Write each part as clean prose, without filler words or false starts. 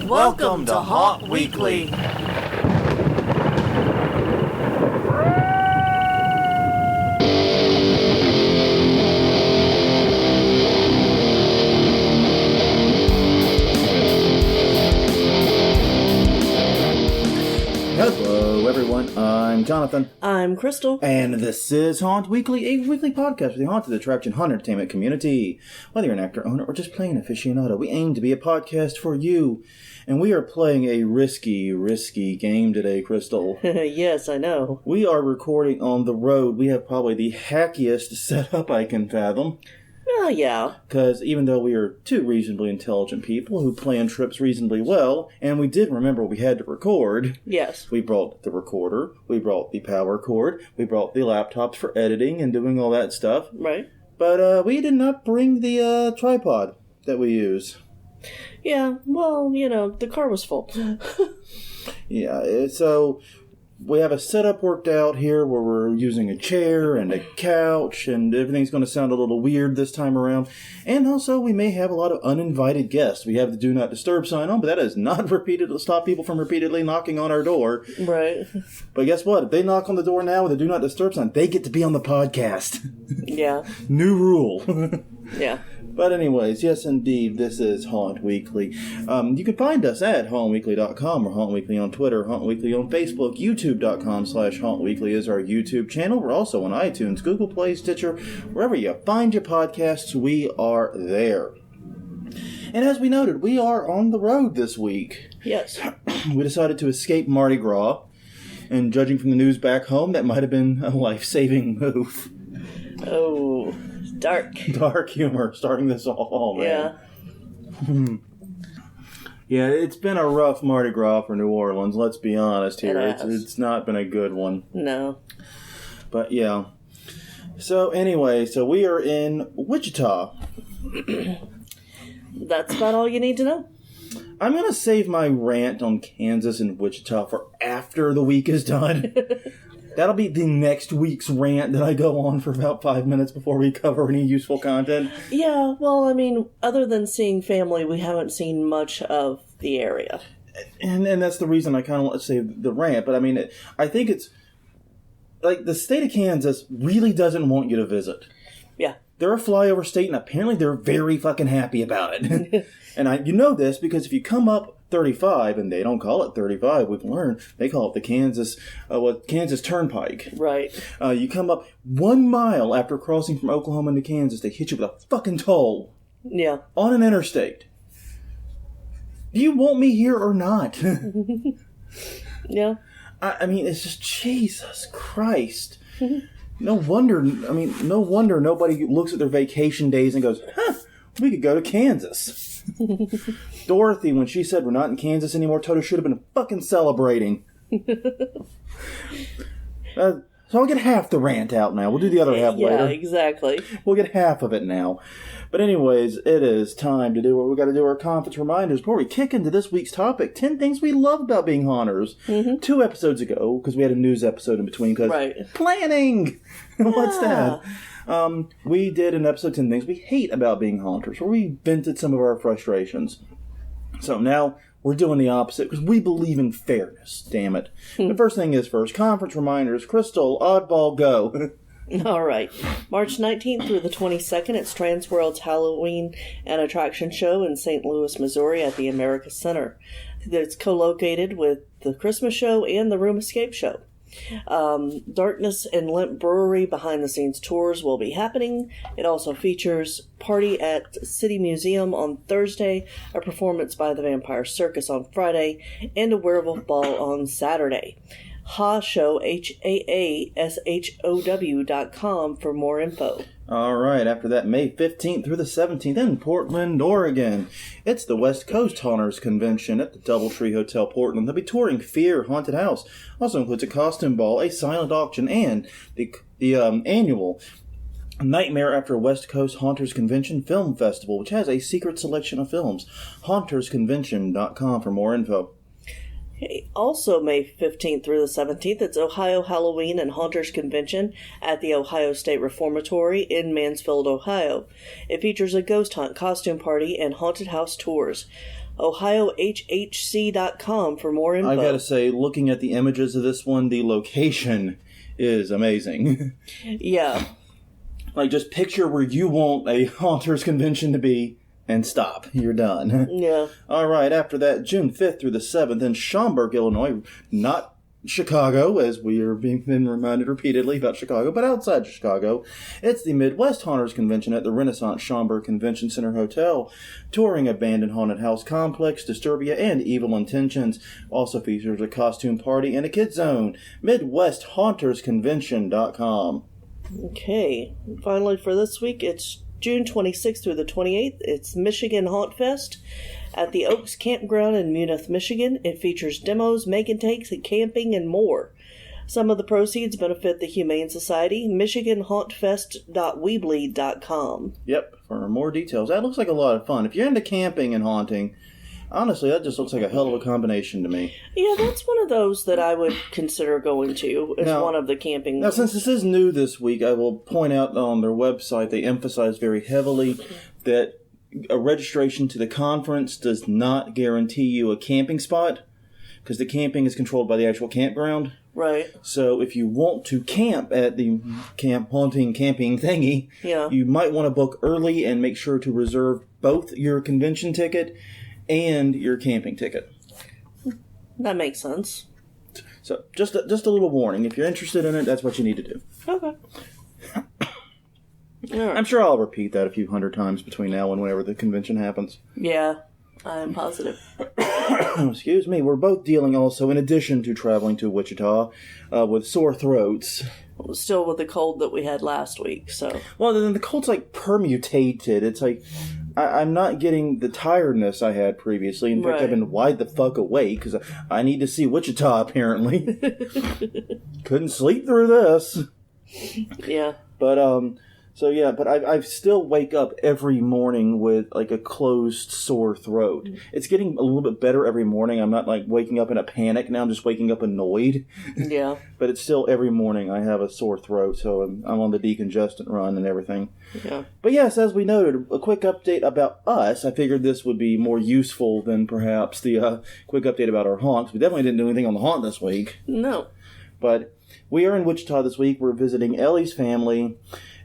Welcome to Haunt Weekly. Hello, everyone. I'm Jonathan. I'm Crystal. And this is Haunt Weekly, a weekly podcast for the haunted attraction haunt entertainment community. Whether you're an actor, owner, or just plain aficionado, we aim to be a podcast for you. And we are playing a risky game today, Crystal. Yes, I know. We are recording on the road. We have probably the hackiest setup I can fathom. Yeah. Because even though we are two reasonably intelligent people who plan trips reasonably well, and we did remember we had to record. Yes. We brought the recorder, we brought the power cord, we brought the laptops for editing and doing all that stuff. Right. But we did not bring the tripod that we use. Yeah, well, the car was full. Yeah, so we have a setup worked out here where we're using a chair and a couch, and everything's going to sound a little weird this time around. And also, we may have a lot of uninvited guests. We have the Do Not Disturb sign on, but that is not repeated to stop people from repeatedly knocking on our door. Right. But guess what? If they knock on the door now with a Do Not Disturb sign, they get to be on the podcast. Yeah. New rule. Yeah. But anyways, yes indeed, this is Haunt Weekly. You can find us at hauntweekly.com or Haunt Weekly on Twitter, Haunt Weekly on Facebook, youtube.com/Haunt Weekly is our YouTube channel. We're also on iTunes, Google Play, Stitcher, wherever you find your podcasts, we are there. And as we noted, we are on the road this week. Yes. We decided to escape Mardi Gras, and judging from the news back home, that might have been a life-saving move. Oh, dark. Dark humor starting this all, man. Yeah. Yeah, it's been a rough Mardi Gras for New Orleans, let's be honest here. It's not been a good one. No. But yeah. So anyway, we are in Wichita. That's about all you need to know. I'm going to save my rant on Kansas and Wichita for after the week is done. That'll be the next week's rant that I go on for about 5 minutes before we cover any useful content. Yeah, well, I mean, other than seeing family, we haven't seen much of the area. And that's the reason I kind of want to say the rant. But I mean, I think it's like the state of Kansas really doesn't want you to visit. Yeah. They're a flyover state, and apparently they're very fucking happy about it. And you know this because if you come up 35, and they don't call it 35, we've learned, they call it the Kansas Turnpike. Right. You come up 1 mile after crossing from Oklahoma into Kansas, they hit you with a fucking toll. Yeah. On an interstate. Do you want me here or not? Yeah. I mean, it's just, Jesus Christ. No wonder nobody looks at their vacation days and goes, we could go to Kansas. Dorothy, when she said we're not in Kansas anymore, Toto should have been fucking celebrating. So I'll get half the rant out now. We'll do the other half later. Yeah, exactly. We'll get half of it now. But anyways, it is time to do what we got to do, our conference reminders. Before we kick into this week's topic, 10 things we love about being haunters. Mm-hmm. 2 episodes ago, because we had a news episode in between, because planning! What's that? We did an episode 10 things we hate about being haunters, where we vented some of our frustrations. So now we're doing the opposite, because we believe in fairness, damn it. The first thing is first, conference reminders. Crystal, oddball, go. All right. March 19th through the 22nd, it's Transworld's Halloween and Attraction Show in St. Louis, Missouri at the America Center. It's co-located with the Christmas Show and the Room Escape Show. Darkness and Limp Brewery behind-the-scenes tours will be happening. It also features Party at City Museum on Thursday, a performance by the Vampire Circus on Friday, and a werewolf ball on Saturday. HaShow, HAASHOW.com for more info. All right, after that, May 15th through the 17th in Portland, Oregon. It's the West Coast Haunters Convention at the Doubletree Hotel, Portland. They'll be touring Fear Haunted House. Also includes a costume ball, a silent auction, and the annual Nightmare After West Coast Haunters Convention Film Festival, which has a secret selection of films. HauntersConvention.com for more info. Also, May 15th through the 17th, it's Ohio Halloween and Haunters Convention at the Ohio State Reformatory in Mansfield, Ohio. It features a ghost hunt, costume party, and haunted house tours. OhioHHC.com for more info. I gotta say, looking at the images of this one, the location is amazing. Yeah. Like, just picture where you want a Haunters convention to be, and stop. You're done. Yeah. All right, after that, June 5th through the 7th in Schaumburg, Illinois. Not Chicago, as we are been reminded repeatedly about Chicago, but outside Chicago. It's the Midwest Haunters Convention at the Renaissance Schaumburg Convention Center Hotel, touring abandoned haunted house complex, Disturbia, and Evil Intentions. Also features a costume party and a kid zone. MidwestHauntersConvention.com. Okay. Finally, for this week, it's June 26th through the 28th. It's Michigan Haunt Fest at the Oaks Campground in Munith, Michigan. It features demos, make and takes, camping, and more. Some of the proceeds benefit the Humane Society. MichiganHauntFest.weebly.com. Yep, for more details. That looks like a lot of fun. If you're into camping and haunting, honestly, that just looks like a hell of a combination to me. Yeah, that's one of those that I would consider going to as one of the camping. Now, since this is new this week, I will point out on their website they emphasize very heavily that a registration to the conference does not guarantee you a camping spot, because the camping is controlled by the actual campground. Right. So if you want to camp at the haunting camping thingy, you might want to book early and make sure to reserve both your convention ticket and your camping ticket. That makes sense. So just a little warning. If you're interested in it, that's what you need to do. Okay. Right. I'm sure I'll repeat that a few hundred times between now and whenever the convention happens. Yeah, I'm positive. Excuse me. We're both dealing also, in addition to traveling to Wichita, with sore throats. Still with the cold that we had last week, so... Well, then the cold's like permutated. It's like, I'm not getting the tiredness I had previously. In fact, I've been wide the fuck awake, because I need to see Wichita, apparently. Couldn't sleep through this. Yeah. But, but I still wake up every morning with, like, a closed, sore throat. It's getting a little bit better every morning. I'm not, like, waking up in a panic now. I'm just waking up annoyed. Yeah. But it's still every morning I have a sore throat, so I'm on the decongestant run and everything. Yeah. But yes, as we noted, a quick update about us. I figured this would be more useful than perhaps the quick update about our haunts. We definitely didn't do anything on the haunt this week. No. But we are in Wichita this week. We're visiting Ellie's family.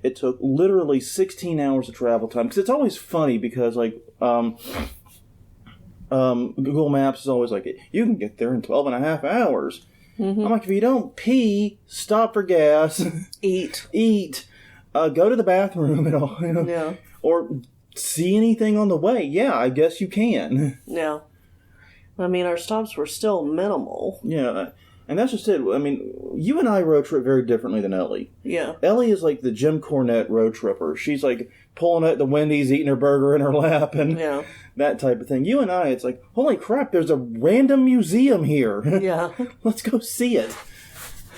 It took literally 16 hours of travel time. Because it's always funny because, like, Google Maps is always like, you can get there in 12 and a half hours. Mm-hmm. I'm like, if you don't pee, stop for gas. Eat. Go to the bathroom and all. Yeah. Or see anything on the way. Yeah, I guess you can. Yeah. I mean, our stops were still minimal. Yeah. And that's just it. I mean, you and I road trip very differently than Ellie. Yeah. Ellie is like the Jim Cornette road tripper. She's like pulling at the Wendy's, eating her burger in her lap, and that type of thing. You and I, it's like, holy crap, there's a random museum here. Yeah. Let's go see it.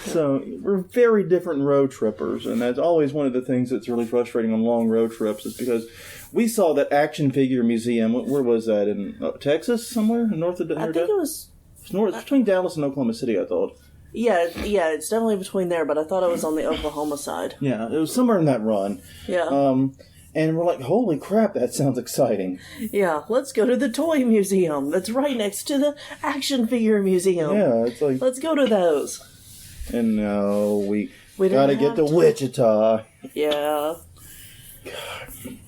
So we're very different road trippers, and that's always one of the things that's really frustrating on long road trips is because we saw that action figure museum. Where was that? In Texas somewhere? North of I think it was... It's between Dallas and Oklahoma City, I thought. Yeah, it's definitely between there, but I thought it was on the Oklahoma side. Yeah, it was somewhere in that run. Yeah. And we're like, holy crap, that sounds exciting. Yeah, let's go to the toy museum that's right next to the action figure museum. Yeah, it's like... Let's go to those. And no, we gotta get to Wichita. Yeah. God.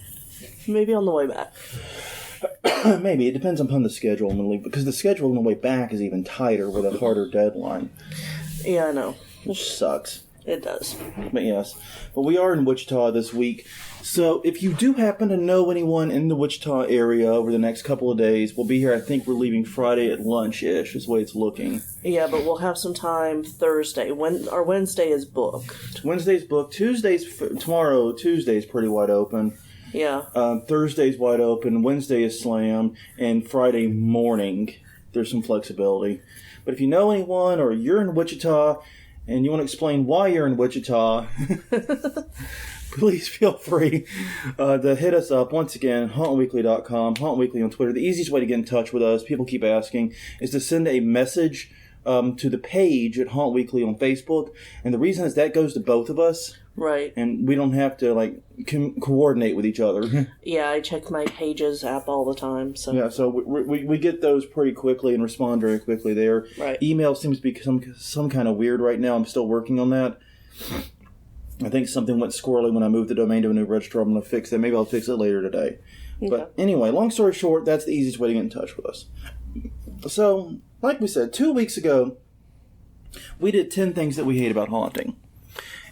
Maybe on the way back. Maybe. It depends upon the schedule. Because the schedule on the way back is even tighter with a harder deadline. Yeah, I know. Which sucks. It does. But yes. But we are in Wichita this week. So if you do happen to know anyone in the Wichita area over the next couple of days, we'll be here. I think we're leaving Friday at lunch-ish is the way it's looking. Yeah, but we'll have some time Thursday. Our Wednesday is booked. Wednesday's booked. Tuesday's pretty wide open. Yeah. Thursday's wide open. Wednesday is slammed. And Friday morning, there's some flexibility. But if you know anyone or you're in Wichita and you want to explain why you're in Wichita, please feel free to hit us up. Once again, hauntweekly.com, Haunt Weekly on Twitter. The easiest way to get in touch with us, people keep asking, is to send a message to the page at Haunt Weekly on Facebook. And the reason is that goes to both of us. Right. And we don't have to, like, coordinate with each other. Yeah, I check my Pages app all the time. So yeah, so we get those pretty quickly and respond very quickly there. Right. Email seems to be some kind of weird right now. I'm still working on that. I think something went squirrely when I moved the domain to a new registrar. I'm going to fix it. Maybe I'll fix it later today. Okay. But anyway, long story short, that's the easiest way to get in touch with us. So, like we said, 2 weeks ago, we did 10 things that we hate about haunting.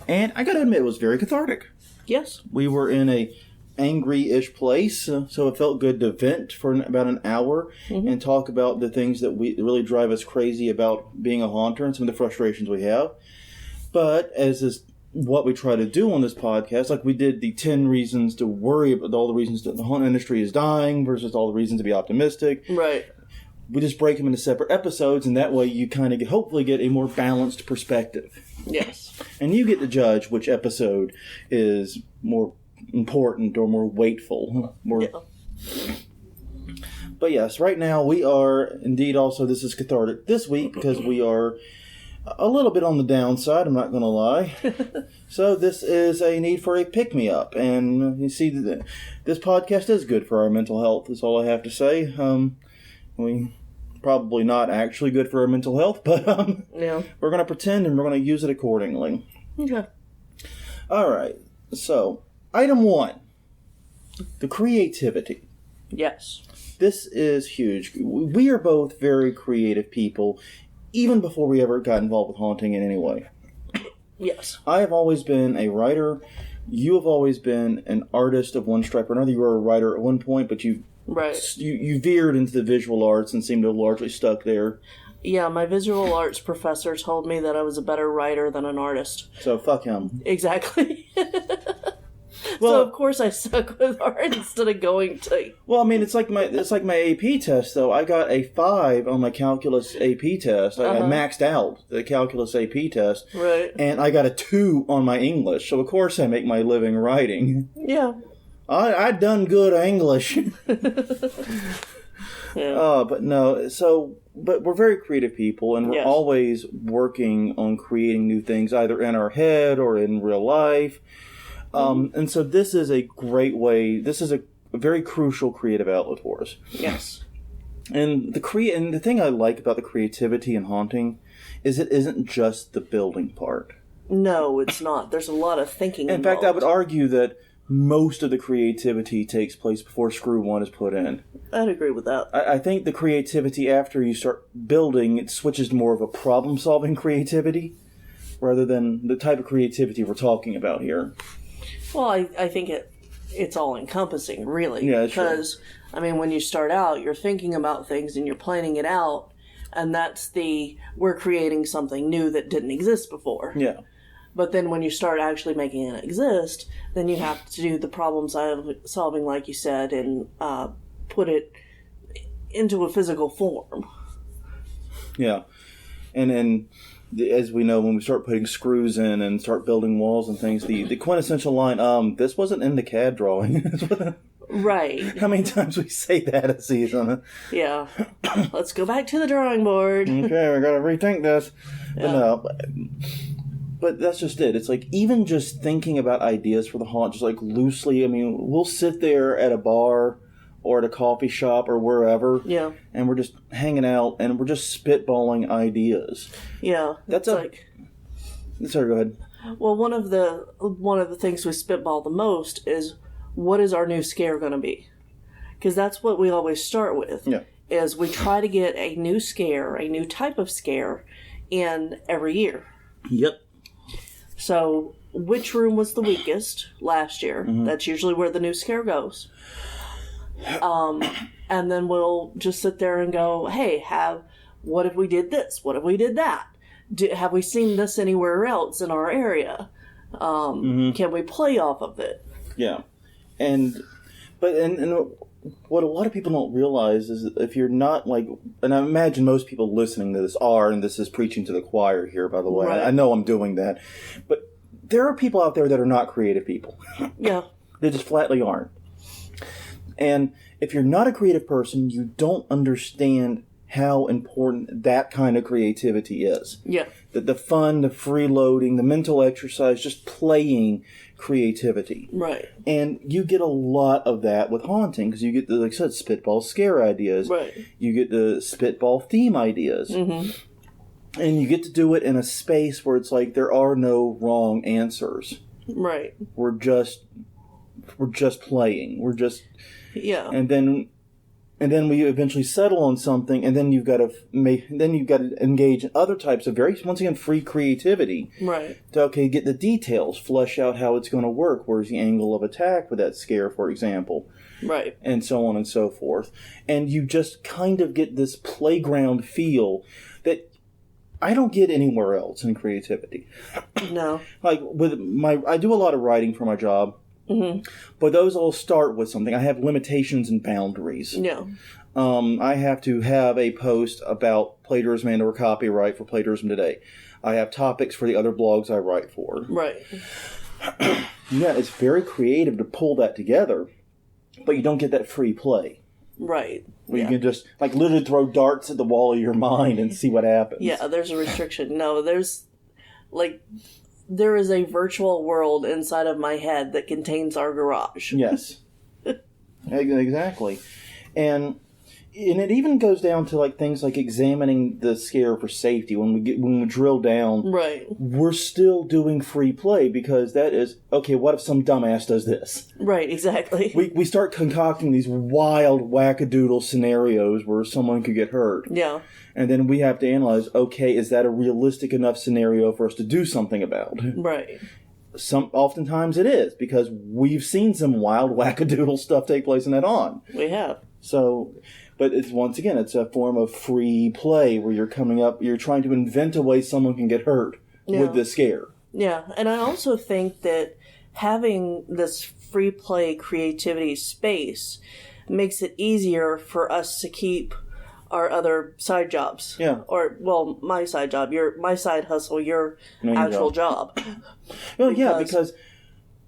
And I gotta admit, it was very cathartic. Yes. We were in a angry-ish place, so it felt good to vent for about an hour and talk about the things that really drive us crazy about being a haunter and some of the frustrations we have. But as is what we try to do on this podcast, like we did the 10 reasons to worry about, all the reasons that the haunt industry is dying versus all the reasons to be optimistic. Right. We just break them into separate episodes, and that way you kind of hopefully get a more balanced perspective. Yes. And you get to judge which episode is more important or more weightful. But yes, right now we are, indeed also this is cathartic this week because we are a little bit on the downside, I'm not going to lie. So this is a need for a pick-me-up. And you see, this podcast is good for our mental health, is all I have to say. We probably not actually good for our mental health, but we're going to pretend and we're going to use it accordingly. Okay. All right. So, item 1. The creativity. Yes. This is huge. We are both very creative people, even before we ever got involved with haunting in any way. Yes. I have always been a writer. You have always been an artist of one stripe or another. You were a writer at one point, but you veered into the visual arts and seemed to have largely stuck there. Yeah, my visual arts professor told me that I was a better writer than an artist. So fuck him. Exactly. So of course I stuck with art instead of going to. Well, I mean, it's like my AP test though. I got a 5 on my calculus AP test. I maxed out the calculus AP test. Right. And I got a 2 on my English. So of course I make my living writing. Yeah. I done good English. Yeah. But no, but we're very creative people, and we're always working on creating new things, either in our head or in real life. And so this is a great way, this is a very crucial creative outlet for us. Yes. And the thing I like about the creativity in haunting is it isn't just the building part. No, it's not. There's a lot of thinking involved. In fact, I would argue that most of the creativity takes place before screw one is put in. I'd agree with that. I think the creativity after you start building, it switches to more of a problem-solving creativity rather than the type of creativity we're talking about here. Well, I think it's all-encompassing, really. Yeah, because, I mean, when you start out, you're thinking about things and you're planning it out, and that's we're creating something new that didn't exist before. Yeah. But then when you start actually making it exist, then you have to do the problem solving, like you said, and put it into a physical form. Yeah. And then, as we know, when we start putting screws in and start building walls and things, the quintessential line, this wasn't in the CAD drawing. Right. How many times we say that a season? Yeah. Let's go back to the drawing board. Okay, we got to rethink this. Yeah. But that's just it. It's like, even just thinking about ideas for the haunt, just like loosely, I mean, we'll sit there at a bar or at a coffee shop or wherever. Yeah. And we're just hanging out and we're just spitballing ideas. Yeah. That's like... Sorry, go ahead. Well, one of the things we spitball the most is, what is our new scare going to be? Because that's what we always start with. Yeah. Is we try to get a new scare, a new type of scare, in every year. Yep. So, which room was the weakest last year? Mm-hmm. That's usually where the new scare goes. And then we'll just sit there and go, hey, what if we did this? What if we did that? Have we seen this anywhere else in our area? Can we play off of it? Yeah. And what a lot of people don't realize is that if you're not like, and I imagine most people listening to this are, and this is preaching to the choir here, by the way. Right. I know I'm doing that. But there are people out there that are not creative people. Yeah. They just flatly aren't. And if you're not a creative person, you don't understand how important that kind of creativity is. Yeah. The fun, the freeloading, the mental exercise, just playing creativity. Right. And you get a lot of that with haunting, because you get the, like I said, spitball scare ideas. Right. You get the spitball theme ideas. Mm-hmm. And you get to do it in a space where it's like there are no wrong answers. Right. We're just playing. We're just... Yeah. And then we eventually settle on something, and then you've got to engage in other types of once again, free creativity. Right. To, get the details, flesh out how it's going to work. Where's the angle of attack with that scare, for example? Right. And so on and so forth. And you just kind of get this playground feel that I don't get anywhere else in creativity. No. Like I do a lot of writing for my job. Mm-hmm. But those all start with something. I have limitations and boundaries. Yeah. I have to have a post about plagiarism and or copyright for Plagiarism Today. I have topics for the other blogs I write for. Right. Yeah, it's very creative to pull that together, but you don't get that free play. Right. Where you can just, literally throw darts at the wall of your mind and see what happens. Yeah, there's a restriction. No, there is a virtual world inside of my head that contains our garage. Yes. Exactly. And it even goes down to things like examining the scare for safety. When we drill down, right, we're still doing free play, because that is, what if some dumbass does this? Right, exactly. We start concocting these wild wackadoodle scenarios where someone could get hurt. Yeah. And then we have to analyze, is that a realistic enough scenario for us to do something about? Right. Oftentimes it is, because we've seen some wild wackadoodle stuff take place in that on. We have. So, but it's a form of free play where you're trying to invent a way someone can get hurt with the scare. Yeah, and I also think that having this free play creativity space makes it easier for us to keep our other side jobs. Yeah. Or, my side job, my side hustle, your actual job. Well, because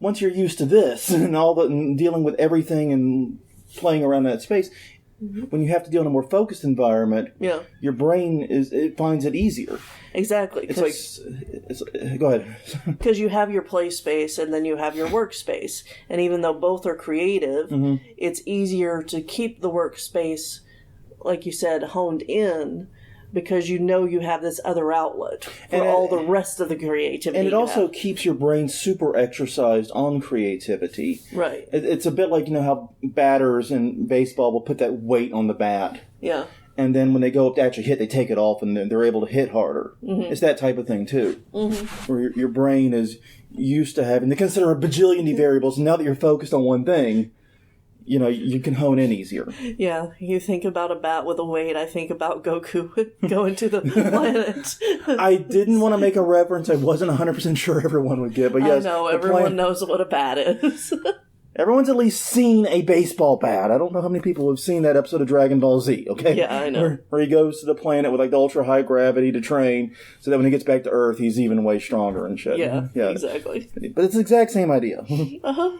once you're used to this and and dealing with everything and playing around that space, when you have to deal in a more focused environment, your brain finds it easier. Exactly. It's go ahead. Because you have your play space and then you have your workspace. And even though both are creative, it's easier to keep the workspace, like you said, honed in, because you have this other outlet for all the rest of the creativity. And it also keeps your brain super exercised on creativity. Right. It's a bit like, how batters in baseball will put that weight on the bat. Yeah. And then when they go up to actually hit, they take it off and then they're able to hit harder. Mm-hmm. It's that type of thing, too. Mm-hmm. Where your brain is used to having to consider a bajillion variables. Now that you're focused on one thing, you can hone in easier. Yeah, you think about a bat with a weight, I think about Goku going to the planet. I didn't want to make a reference I wasn't 100% sure everyone would get, but yes. I know, everyone knows what a bat is. Everyone's at least seen a baseball bat. I don't know how many people have seen that episode of Dragon Ball Z, okay? Yeah, I know. Where he goes to the planet with the ultra-high gravity to train, so that when he gets back to Earth, he's even way stronger and shit. Yeah, exactly. But it's the exact same idea. Uh-huh.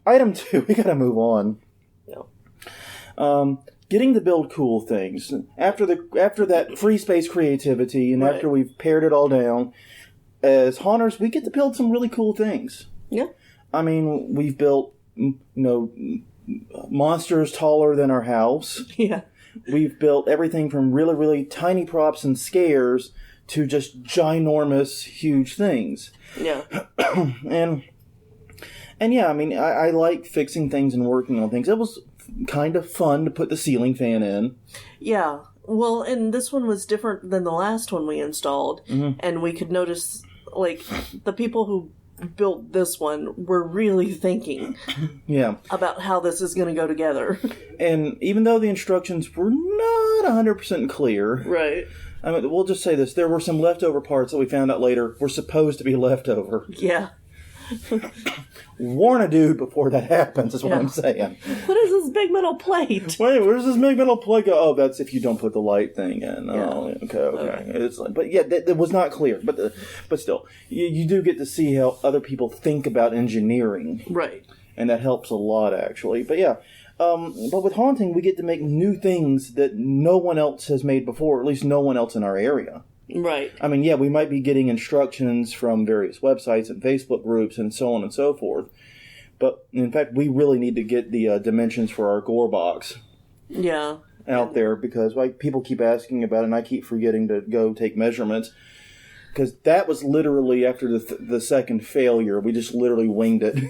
Item 2, we gotta move on. Yeah. Getting to build cool things. After that free space creativity, and after we've pared it all down, as haunters, we get to build some really cool things. Yeah. I mean, we've built, monsters taller than our house. Yeah. We've built everything from really, really tiny props and scares to just ginormous, huge things. Yeah. And yeah, I mean, I like fixing things and working on things. It was kind of fun to put the ceiling fan in. Yeah. Well, and this one was different than the last one we installed. Mm-hmm. And we could notice, the people who built this one were really thinking about how this is going to go together. And even though the instructions were not 100% clear... Right. I mean, we'll just say this. There were some leftover parts that we found out later were supposed to be leftover. Yeah. Warn a dude before that happens, is what I'm saying. What is this big metal plate? Wait, where's this big metal plate go? Oh, that's if you don't put the light thing in. Yeah. Oh, okay. It's but that was not clear. But still, you do get to see how other people think about engineering. Right. And that helps a lot, actually. But yeah, But with haunting, we get to make new things that no one else has made before, or at least no one else in our area. Right. I mean, yeah, we might be getting instructions from various websites and Facebook groups and so on and so forth. But, in fact, we really need to get the dimensions for our gore box out there because people keep asking about it and I keep forgetting to go take measurements. Because that was literally after the second failure. We just literally winged it.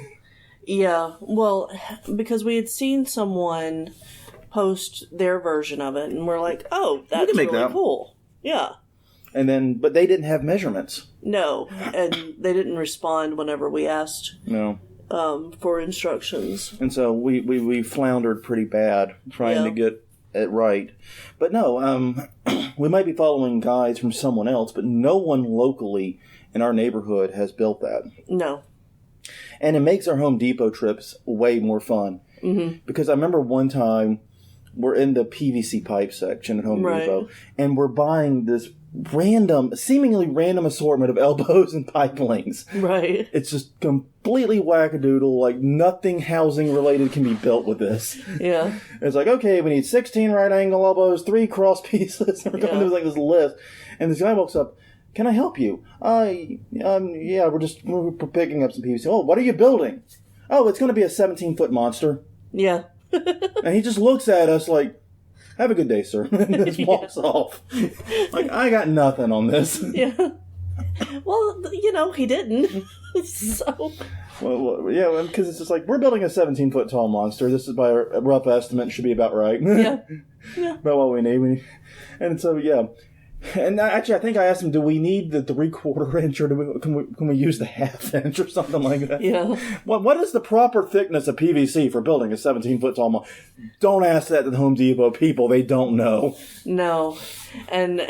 Yeah, well, because we had seen someone post their version of it and we're like, oh, that's really cool. Yeah. And then, but they didn't have measurements. No, and they didn't respond whenever we asked for instructions. And so we floundered pretty bad trying to get it right. But no, we might be following guides from someone else, but no one locally in our neighborhood has built that. No. And it makes our Home Depot trips way more fun. Mm-hmm. Because I remember one time we're in the PVC pipe section at Home Depot, and we're buying this seemingly random assortment of elbows and pipe links. Right. It's just completely wackadoodle, like nothing housing related can be built with this. Yeah. It's like, okay, we need 16 right angle elbows, 3 cross pieces, and we're going through like this list. And this guy walks up, can I help you? Yeah, we're picking up some PVC. Oh, what are you building? Oh, it's going to be a 17-foot monster. Yeah. And he just looks at us like, have a good day, sir. And just walks off. Like, I got nothing on this. Yeah. Well, he didn't. So. Well, yeah, because it's just like, we're building a 17-foot tall monster. This is by a rough estimate, should be about right. Yeah. Yeah. About what we need. And so, yeah. And actually, I think I asked him, do we need the 3/4 inch or can we use the 1/2 inch or something like that? Yeah. What is the proper thickness of PVC for building a 17-foot tall monster? Don't ask that to the Home Depot people. They don't know. No. And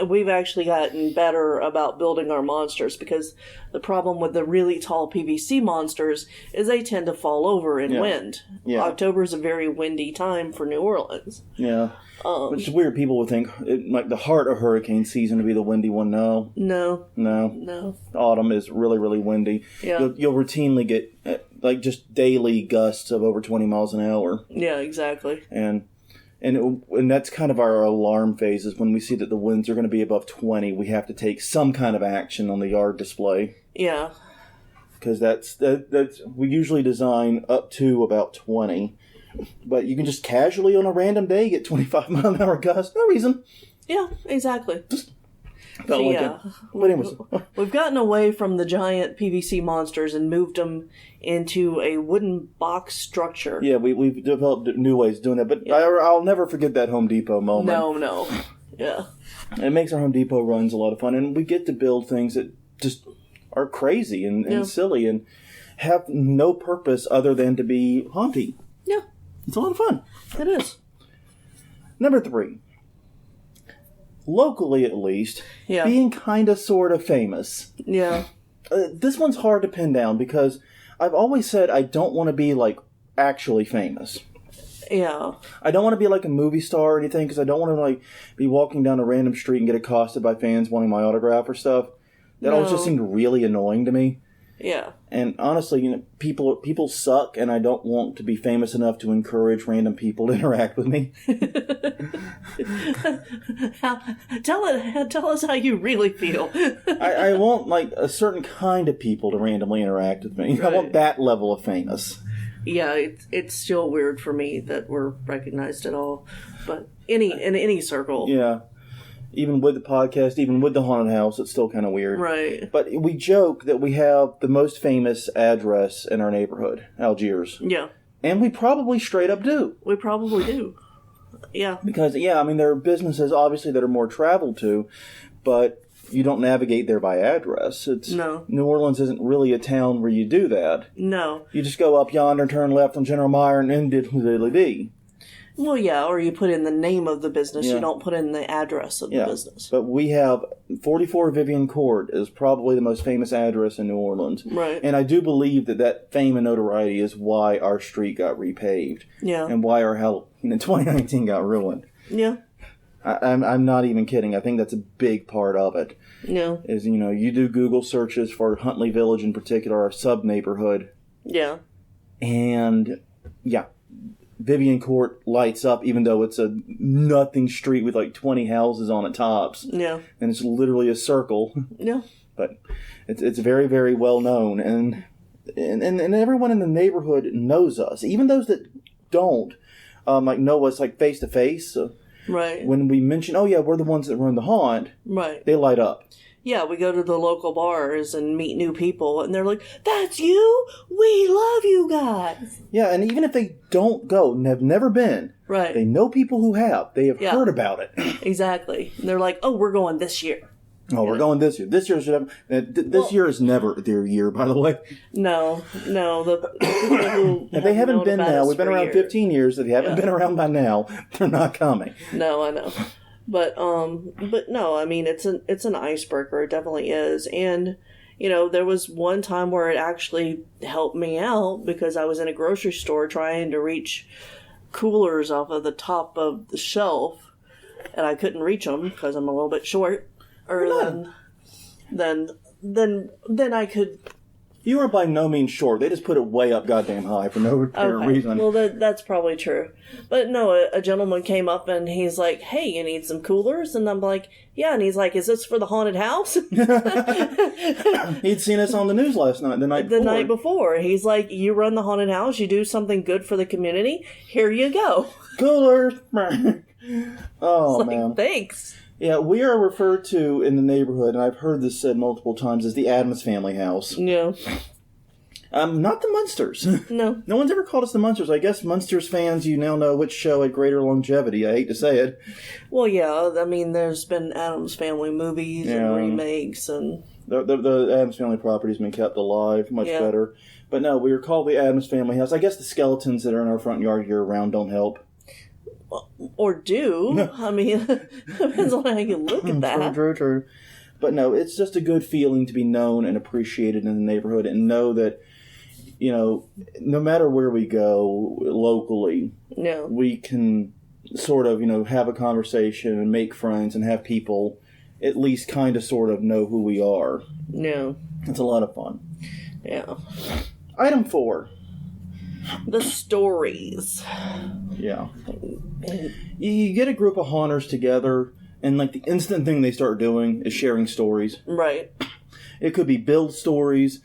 we've actually gotten better about building our monsters because the problem with the really tall PVC monsters is they tend to fall over in wind. Yeah. October is a very windy time for New Orleans. Yeah. Which is weird. People would think like the heart of hurricane season to be the windy one. No. Autumn is really, really windy. Yeah. You'll routinely get like just daily gusts of over 20 miles an hour. Yeah, exactly. And that's kind of our alarm phase is when we see that the winds are going to be above 20, we have to take some kind of action on the yard display. Yeah. Because that's we usually design up to about 20. But you can just casually on a random day get 25 mile an hour gusts. No reason. Yeah, exactly. We've gotten away from the giant PVC monsters and moved them into a wooden box structure. Yeah, we've developed new ways of doing that. But I'll never forget that Home Depot moment. No. Yeah. It makes our Home Depot runs a lot of fun. And we get to build things that just are crazy and silly and have no purpose other than to be haunty. Yeah. It's a lot of fun. It is. Number 3. Locally, at least, being kind of sort of famous. Yeah. This one's hard to pin down because I've always said I don't want to be, like, actually famous. Yeah. I don't want to be like a movie star or anything because I don't want to, like, be walking down a random street and get accosted by fans wanting my autograph or stuff. That always just seemed really annoying to me. Yeah. And honestly, people suck, and I don't want to be famous enough to encourage random people to interact with me. Tell us how you really feel. I want like a certain kind of people to randomly interact with me. Right. I want that level of famous. Yeah, it's still weird for me that we're recognized at all, but in any circle. Yeah. Even with the podcast, even with the haunted house, it's still kind of weird. Right. But we joke that we have the most famous address in our neighborhood, Algiers. Yeah. And we probably straight up do. We probably do. Yeah. Because, there are businesses, obviously, that are more traveled to, but you don't navigate there by address. No. New Orleans isn't really a town where you do that. No. You just go up yonder, turn left on General Meyer, and end it with diddly-dee. Well, yeah, or you put in the name of the business. You don't put in the address of the business. But we have 44 Vivian Court is probably the most famous address in New Orleans. Right. And I do believe that fame and notoriety is why our street got repaved. Yeah. And why our Halloween in 2019 got ruined. Yeah. I'm not even kidding. I think that's a big part of it. Yeah. Is, you do Google searches for Huntley Village in particular, our sub-neighborhood. Yeah. And, Vivian Court lights up, even though it's a nothing street with like 20 houses on it tops. Yeah. And it's literally a circle. Yeah. But it's very, very well known. And everyone in the neighborhood knows us. Even those that don't, like know us like face to face. Right. When we mention, oh yeah, we're the ones that run the haunt. Right. They light up. Yeah, we go to the local bars and meet new people, and they're like, "That's you? We love you guys." Yeah, and even if they don't go and have never been, right? They know people who have. They have heard about it. Exactly. And they're like, "Oh, we're going this year." Oh, we're going this year. This year should have. This year is never their year, by the way. No. The people who if they haven't been now, we've been around years. 15 years. If they haven't been around by now, they're not coming. No, I know. But no, I mean, it's an icebreaker. It definitely is. And, there was one time where it actually helped me out because I was in a grocery store trying to reach coolers off of the top of the shelf, and I couldn't reach them because I'm a little bit short. Then I could. You are by no means short. They just put it way up goddamn high for no apparent reason. Well, that's probably true. But no, a gentleman came up and he's like, "Hey, you need some coolers?" And I'm like, "Yeah." And he's like, "Is this for the haunted house?" He'd seen us on the news last night, the night before. He's like, "You run the haunted house. You do something good for the community. Here you go." Coolers. Oh, man. Thanks. Yeah, we are referred to in the neighborhood, and I've heard this said multiple times, as the Addams Family House. Yeah. Not the Munsters. No. No one's ever called us the Munsters. I guess Munsters fans, you now know which show had greater longevity. I hate to say it. Well, yeah. I mean, there's been Addams Family movies and remakes, and the Addams Family property's been kept alive much better. But no, we were called the Addams Family House. I guess the skeletons that are in our front yard year-round don't help. Or do. I mean, depends on how you look at that. True. But no, it's just a good feeling to be known and appreciated in the neighborhood and know that, no matter where we go locally, we can sort of, have a conversation and make friends and have people at least kind of sort of know who we are. Yeah. It's a lot of fun. Yeah. Item 4. The stories. Yeah. You get a group of haunters together, and like the instant thing they start doing is sharing stories. Right. It could be build stories,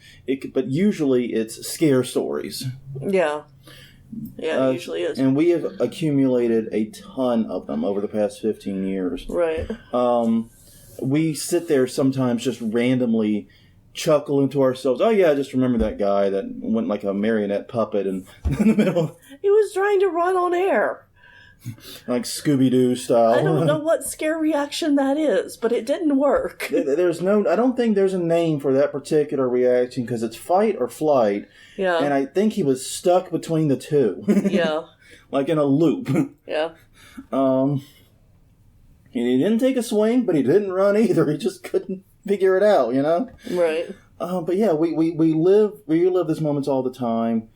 but usually it's scare stories. Yeah. Yeah, it usually is. And we have accumulated a ton of them over the past 15 years. Right. We sit there sometimes just randomly chuckle into ourselves. Oh yeah, I just remember that guy that went like a marionette puppet in the middle. He was trying to run on air. Like Scooby-Doo style. I don't know what scare reaction that is, but it didn't work. I don't think there's a name for that particular reaction because it's fight or flight. Yeah. And I think he was stuck between the two. Yeah. Like in a loop. Yeah. He didn't take a swing, but he didn't run either. He just couldn't figure it out, Right. But yeah, we relive these moments all the time.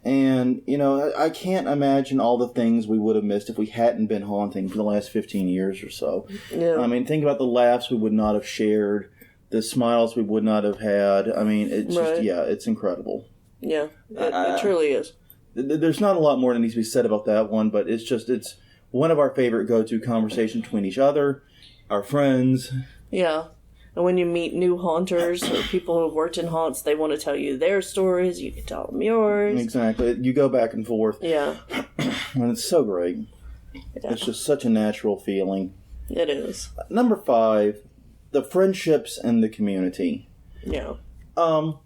And, I can't imagine all the things we would have missed if we hadn't been haunting for the last 15 years or so. Yeah. I mean, think about the laughs we would not have shared, the smiles we would not have had. I mean, it's just, it's incredible. Yeah, it truly is. There's not a lot more that needs to be said about that one, but it's one of our favorite go-to conversations between each other, our friends. Yeah. And when you meet new haunters or people who have worked in haunts, they want to tell you their stories. You can tell them yours. Exactly. You go back and forth. Yeah. And it's so great. Yeah. It's just such a natural feeling. It is. Number 5, the friendships and the community. Yeah. I'm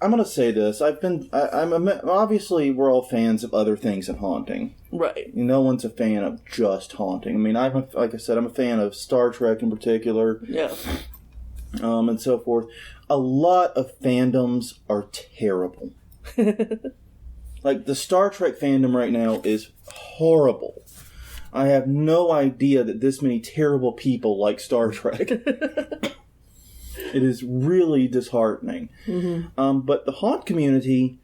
going to say this. Obviously, we're all fans of other things than haunting. Right. No one's a fan of just haunting. I mean, like I said, I'm a fan of Star Trek in particular. Yeah. And so forth. A lot of fandoms are terrible. Like, the Star Trek fandom right now is horrible. I have no idea that this many terrible people like Star Trek. It is really disheartening. Mm-hmm. But the haunt community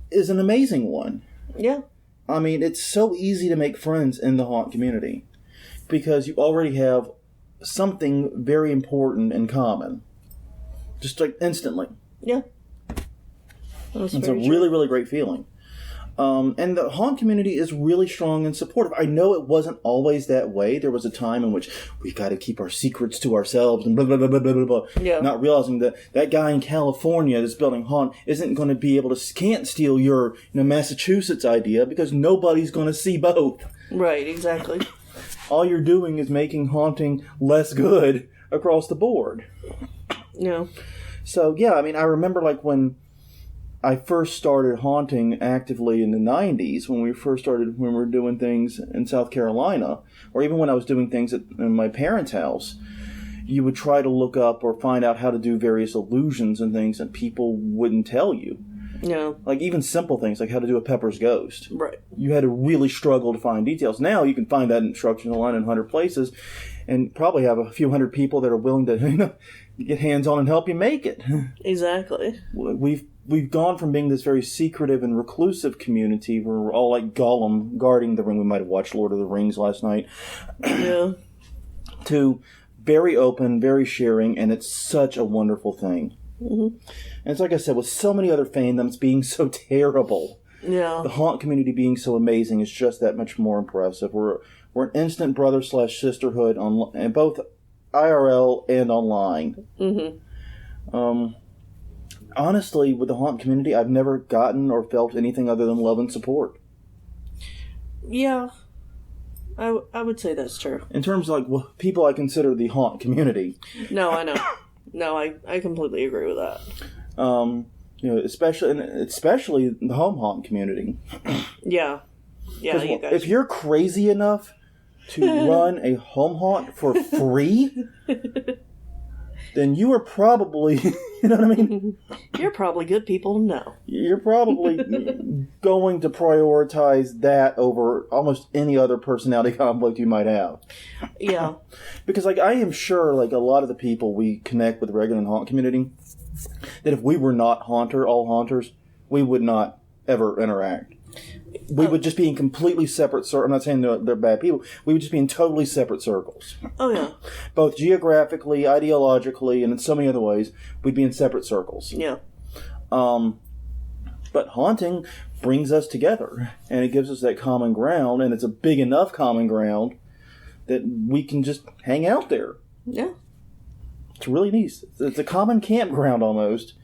is an amazing one. Yeah. I mean, it's so easy to make friends in the haunt community because you already have something very important in common. Just like instantly. Yeah. It's a really, really great feeling. And the haunt community is really strong and supportive. I know it wasn't always that way. There was a time in which we got to keep our secrets to ourselves and blah, blah, blah, blah, blah, blah. Yeah. Not realizing that that guy in California that's building haunt isn't going to be able to, can't steal your Massachusetts idea because nobody's going to see both. Right, exactly. All you're doing is making haunting less good across the board. Yeah. So, yeah, I mean, I remember like when I first started haunting actively in the 90s, when we were doing things in South Carolina, or even when I was doing things in my parents' house, you would try to look up or find out how to do various illusions and things, and people wouldn't tell you. Yeah. Like even simple things like how to do a Pepper's Ghost. Right. You had to really struggle to find details. Now you can find that instruction online in 100 places and probably have a few hundred people that are willing to get hands-on and help you make it. Exactly. We've gone from being this very secretive and reclusive community where we're all like Gollum guarding the ring. We might have watched Lord of the Rings last night. Yeah. To very open, very sharing, and it's such a wonderful thing. Mm-hmm. And it's like I said, with so many other fandoms being so terrible, Yeah. the haunt community being so amazing is just that much more impressive. We're an instant brother/sisterhood on both IRL and online. Mm-hmm. Honestly, with the haunt community, I've never gotten or felt anything other than love and support. Yeah. I would say that's true. In terms of like people I consider the haunt community. No, I know. No, I completely agree with that. Especially the home haunt community. Yeah. Yeah, you guys. If you're crazy enough to run a home haunt for free, then you are probably, you know what I mean? You're probably good people to know. You're probably going to prioritize that over almost any other personality conflict you might have. Yeah. Because, like, I am sure, like, a lot of the people we connect with the regular haunt community, that if we were not all haunters, we would not ever interact. We would just be in completely separate circles. I'm not saying they're bad people. We would just be in totally separate circles. Oh, yeah. Both geographically, ideologically, and in so many other ways, we'd be in separate circles. Yeah. But haunting brings us together, and it gives us that common ground, and it's a big enough common ground that we can just hang out there. Yeah. It's really neat. It's a common campground almost.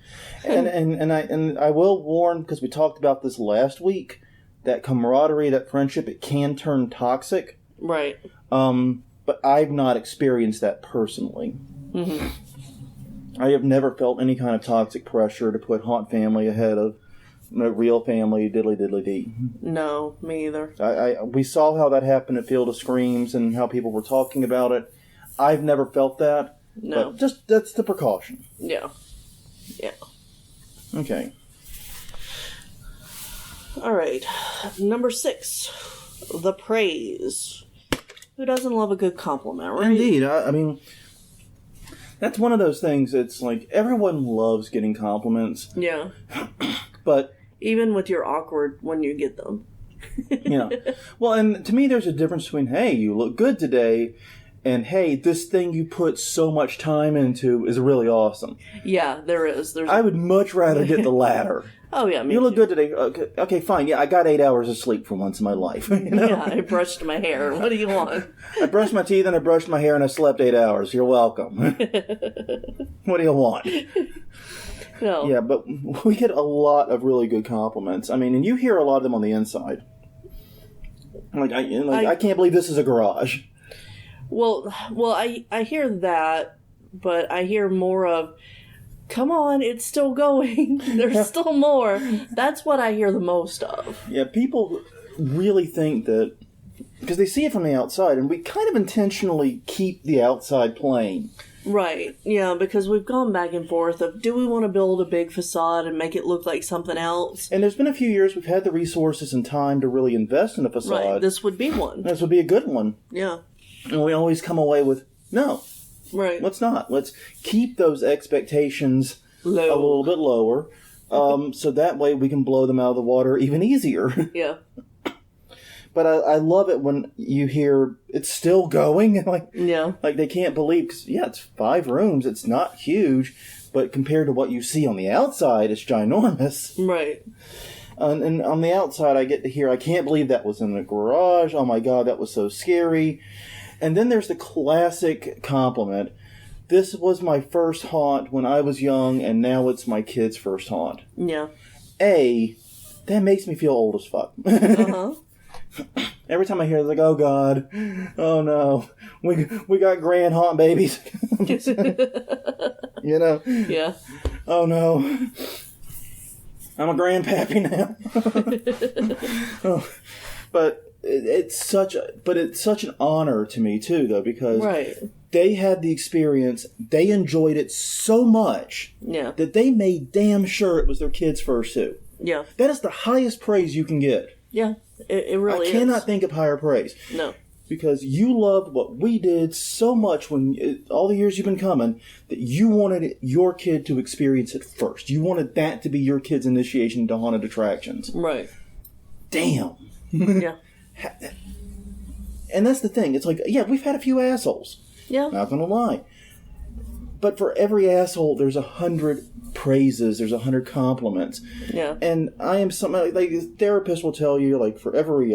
And I will warn, because we talked about this last week, that camaraderie, that friendship, it can turn toxic. Right. But I've not experienced that personally. Mm-hmm. I have never felt any kind of toxic pressure to put haunt family ahead of real family, diddly-diddly-dee. No, me either. We saw how that happened at Field of Screams and how people were talking about it. I've never felt that. No. But just, that's the precaution. Yeah. Yeah. Okay. All right. Number 6. The praise. Who doesn't love a good compliment, right? Indeed. I mean, that's one of those things. It's like everyone loves getting compliments. Yeah. But even with your awkward when you get them. Well, and to me, there's a difference between, hey, you look good today, and hey, this thing you put so much time into is really awesome. Yeah, there is. I would much rather get the latter. Oh, yeah, me You look too. good today. Okay, fine. Yeah, I got 8 hours of sleep for once in my life. Yeah, I brushed my hair. What do you want? I brushed my teeth and I brushed my hair and I slept 8 hours. You're welcome. What do you want? No. Yeah, but we get a lot of really good compliments. I mean, and you hear a lot of them on the inside. I can't believe this is a garage. Well, I hear that, but I hear more of, come on, it's still going. There's still more. That's what I hear the most of. Yeah, people really think that, because they see it from the outside, and we kind of intentionally keep the outside plain. Right, yeah, because we've gone back and forth of, do we want to build a big facade and make it look like something else? And there's been a few years we've had the resources and time to really invest in a facade. Right, this would be one. This would be a good one. Yeah. And we always come away with, no. Right. Let's not. Let's keep those expectations Low. a little bit lower, so that way we can blow them out of the water even easier. Yeah. But I love it when you hear it's still going. Yeah. Like they can't believe, because, yeah, it's 5 rooms. It's not huge, but compared to what you see on the outside, it's ginormous. Right. And on the outside, I get to hear, I can't believe that was in the garage. Oh my God, that was so scary. And then there's the classic compliment. This was my first haunt when I was young, and now it's my kid's first haunt. Yeah. That makes me feel old as fuck. Uh-huh. Every time I hear it, it's like, oh God, oh no, we got grand haunt babies. You know? Yeah. Oh no, I'm a grandpappy now. Oh, but it's such an honor to me too, though, because right. They had the experience. They enjoyed it so much that they made damn sure it was their kids' first too. Yeah, that is the highest praise you can get. Yeah, it really is. I cannot think of higher praise. No. Because you loved what we did so much all the years you've been coming, that you wanted your kid to experience it first. You wanted that to be your kid's initiation to haunted attractions. Right. Damn. Yeah. And that's the thing. It's like, yeah, we've had a few assholes. Yeah. Not gonna lie. But for every asshole, there's 100 praises. There's 100 compliments. Yeah. And I am something like a therapist will tell you, like, for every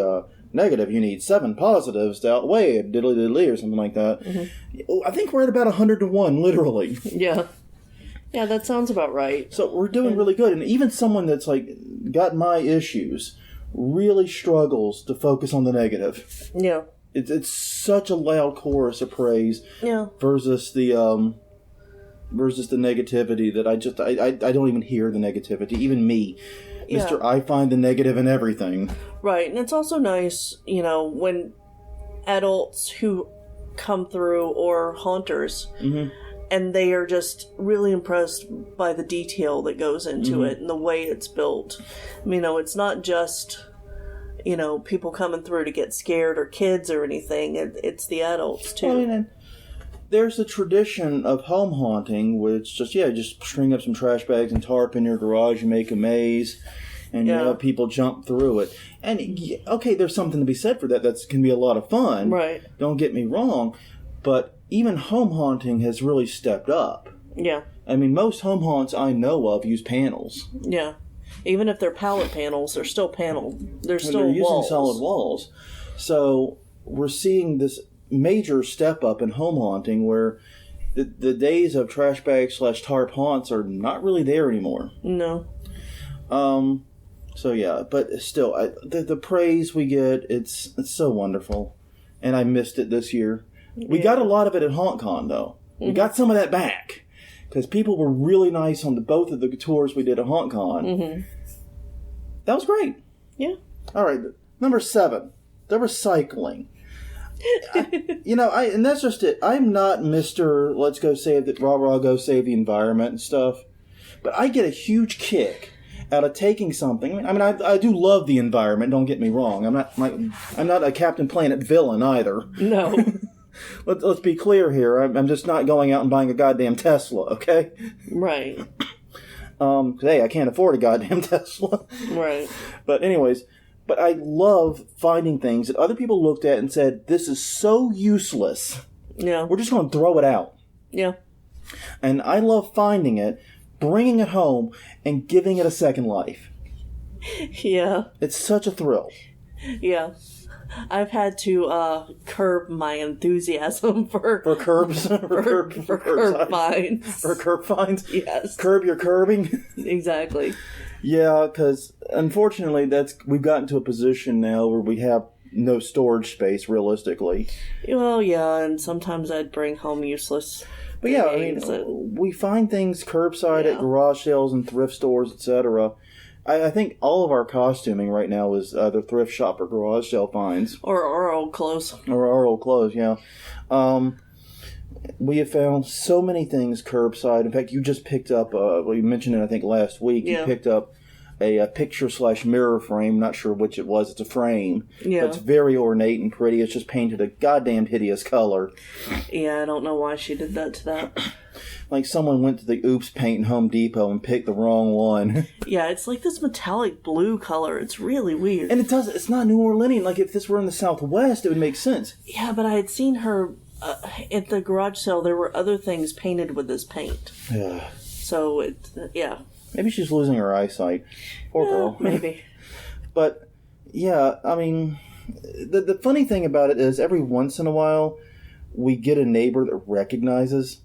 negative, you need 7 positives to outweigh it, diddly-diddly, or something like that. Mm-hmm. I think we're at about 100 to 1, literally. Yeah. Yeah, that sounds about right. So we're doing really good. And even someone that's, like, got my issues really struggles to focus on the negative. Yeah. It's such a loud chorus of praise versus the negativity that I don't even hear the negativity. Even me. Mr. I find the negative in everything. Right, and it's also nice, when adults who come through or haunters, and they are just really impressed by the detail that goes into it and the way it's built. It's not just, people coming through to get scared or kids or anything. It's the adults, too. Well, there's a tradition of home haunting, which just string up some trash bags and tarp in your garage and make a maze, and you have people jump through it. And, okay, there's something to be said for that. That can be a lot of fun. Right. Don't get me wrong. But even home haunting has really stepped up. Yeah. Most home haunts I know of use panels. Yeah. Even if they're pallet panels, they're still paneled. They're still walls. They're using solid walls. So we're seeing this major step up in home haunting where the days of trash bag / tarp haunts are not really there anymore. No. So yeah, but still, the praise we get, it's so wonderful. And I missed it this year. We got a lot of it at HauntCon, though. We got some of that back. Because people were really nice on both of the tours we did at HauntCon. That was great. Yeah. All right, number 7, the recycling. And that's just it. I'm not Mr. Let's go save the rah go save the environment and stuff, but I get a huge kick out of taking something. I do love the environment. Don't get me wrong. I'm not a Captain Planet villain either. No. Let's be clear here. I'm just not going out and buying a goddamn Tesla. Okay. Right. Hey, I can't afford a goddamn Tesla. Right. But anyways. But I love finding things that other people looked at and said, this is so useless. Yeah. We're just going to throw it out. Yeah. And I love finding it, bringing it home, and giving it a second life. Yeah. It's such a thrill. Yeah. I've had to curb my enthusiasm for curbs, for curb finds. For curb finds? Yes. Curb your curbing? Exactly. Yeah, because unfortunately, we've gotten to a position now where we have no storage space, realistically. Well, yeah, and sometimes I'd bring home useless. But yeah, we find things curbside at garage sales and thrift stores, etc. I think all of our costuming right now is either thrift shop or garage sale finds. Or our old clothes. Or our old clothes, yeah. We have found so many things curbside. In fact, you just picked up, you mentioned it, I think, last week. Yeah. You picked up a picture / mirror frame. Not sure which it was. It's a frame. Yeah. But it's very ornate and pretty. It's just painted a goddamn hideous color. Yeah, I don't know why she did that to that. Like someone went to the Oops Paint in Home Depot and picked the wrong one. Yeah, it's like this metallic blue color. It's really weird. And it's not New Orleanian. Like if this were in the Southwest, it would make sense. Yeah, but I had seen her at the garage sale. There were other things painted with this paint. Yeah. So yeah. Maybe she's losing her eyesight. Poor girl. Maybe. But, yeah, I mean, the funny thing about it is every once in a while we get a neighbor that recognizes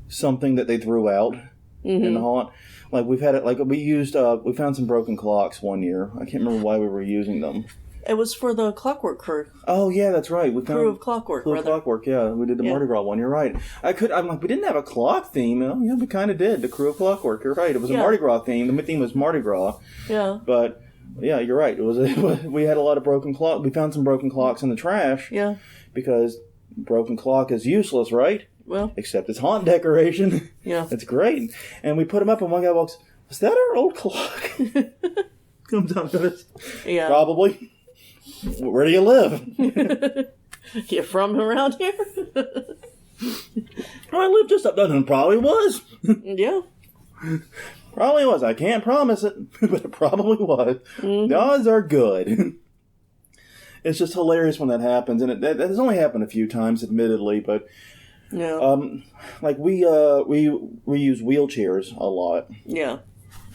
something that they threw out in the haunt. Like, we've had it, like, we found some broken clocks one year. I can't remember why we were using them. It was for the Clockwork Crew. Oh, yeah, that's right. We found Crew of Clockwork, Crew of Clockwork, yeah. We did the Mardi Gras one. You're right. I'm like, we didn't have a clock theme. Oh, yeah, we kind of did. The Crew of Clockwork. You're right. It was a Mardi Gras theme. The theme was Mardi Gras. Yeah. But, yeah, you're right. We had a lot of broken clocks. We found some broken clocks in the trash. Yeah. Because broken clock is useless, right? Well. Except it's haunt decoration. Yeah. It's great. And we put them up, and one guy walks, "Was that our old clock?" Comes up to us. Yeah. Probably. Where do you live? You from around here? I live just up there. And probably was. Yeah. Probably was. I can't promise it, but it probably was. The odds are good. It's just hilarious when that happens, and it has only happened a few times, admittedly. But like we use wheelchairs a lot. Yeah.